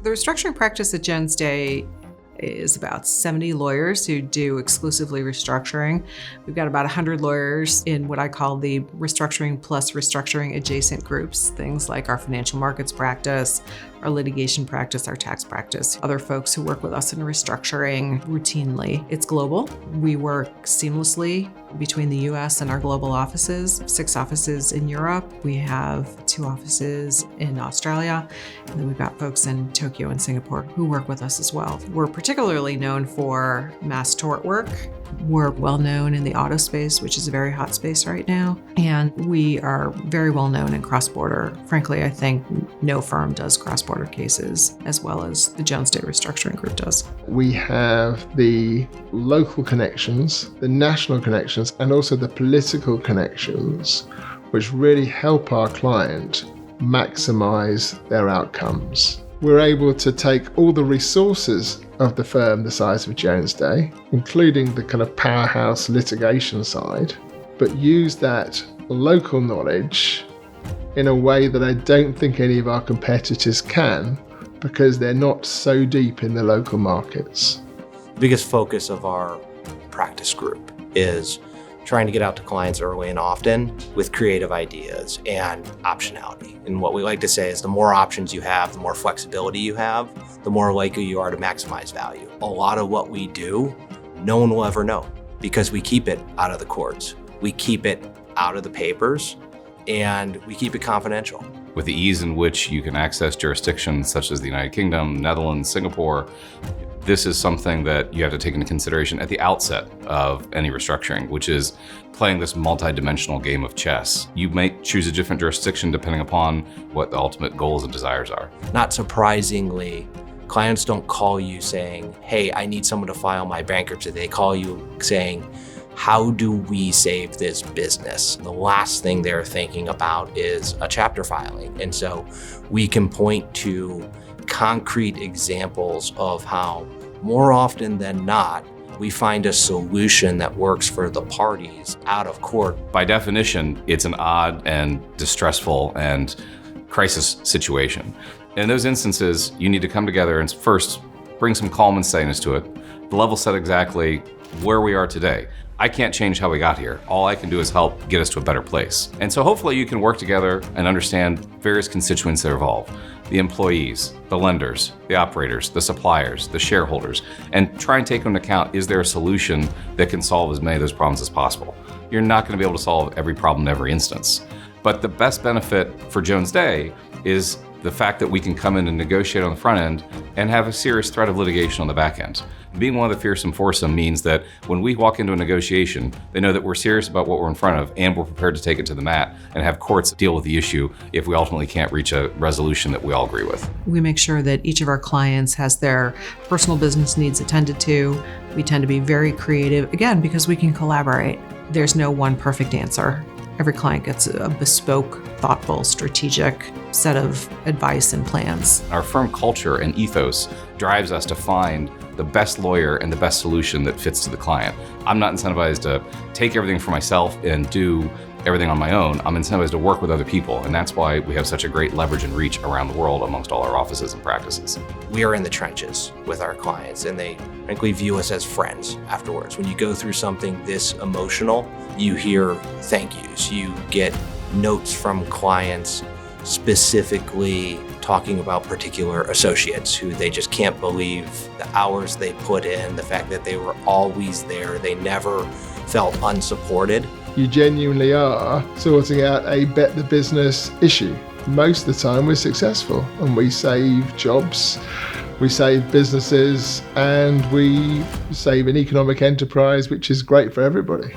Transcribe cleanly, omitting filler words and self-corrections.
The restructuring practice at Jones Day is about 70 lawyers who do exclusively restructuring. We've got about 100 lawyers in what I call the restructuring plus restructuring adjacent groups, things like our financial markets practice, our litigation practice, our tax practice, other folks who work with us in restructuring routinely. It's global. We work seamlessly between the US and our global offices, 6 offices in Europe. We have 2 offices in Australia, and then we've got folks in Tokyo and Singapore who work with us as well. We're particularly known for mass tort work. We're well known in the auto space, which is a very hot space right now. And we are very well known in cross-border. Frankly, I think no firm does cross-border cases as well as the Jones Day Restructuring Group does. We have the local connections, the national connections, and also the political connections, which really help our client maximize their outcomes. We're able to take all the resources of the firm the size of Jones Day, including the kind of powerhouse litigation side, but use that local knowledge in a way that I don't think any of our competitors can, because they're not so deep in the local markets. The biggest focus of our practice group is trying to get out to clients early and often with creative ideas and optionality. And what we like to say is the more options you have, the more flexibility you have, the more likely you are to maximize value. A lot of what we do, no one will ever know because we keep it out of the courts. We keep it out of the papers, and we keep it confidential. With the ease in which you can access jurisdictions such as the United Kingdom, Netherlands, Singapore, this is something that you have to take into consideration at the outset of any restructuring, which is playing this multi-dimensional game of chess. You may choose a different jurisdiction depending upon what the ultimate goals and desires are. Not surprisingly, clients don't call you saying, hey, I need someone to file my bankruptcy. They call you saying, how do we save this business? The last thing they're thinking about is a chapter filing. And so we can point to concrete examples of how, more often than not, we find a solution that works for the parties out of court. By definition, it's an odd and distressful and crisis situation. In those instances, you need to come together and first bring some calm and steadiness to it, level set exactly where we are today. I can't change how we got here. All I can do is help get us to a better place. And so hopefully you can work together and understand various constituents that are involved. The employees, the lenders, the operators, the suppliers, the shareholders, and try and take into account, is there a solution that can solve as many of those problems as possible? You're not going to be able to solve every problem in every instance. But the best benefit for Jones Day is the fact that we can come in and negotiate on the front end and have a serious threat of litigation on the back end. Being one of the fearsome foursome means that when we walk into a negotiation, they know that we're serious about what we're in front of and we're prepared to take it to the mat and have courts deal with the issue if we ultimately can't reach a resolution that we all agree with. We make sure that each of our clients has their personal business needs attended to. We tend to be very creative, again, because we can collaborate. There's no one perfect answer. Every client gets a bespoke, thoughtful, strategic set of advice and plans. Our firm culture and ethos drives us to find the best lawyer and the best solution that fits to the client. I'm not incentivized to take everything for myself and do everything on my own. I'm incentivized to work with other people, and that's why we have such a great leverage and reach around the world amongst all our offices and practices. We are in the trenches with our clients, and they frankly view us as friends afterwards. When you go through something this emotional, you hear thank yous. You get notes from clients specifically talking about particular associates who they just can't believe the hours they put in, the fact that they were always there, they never felt unsupported. You genuinely are sorting out a bet the business issue. Most of the time we're successful and we save jobs, we save businesses, and we save an economic enterprise, which is great for everybody.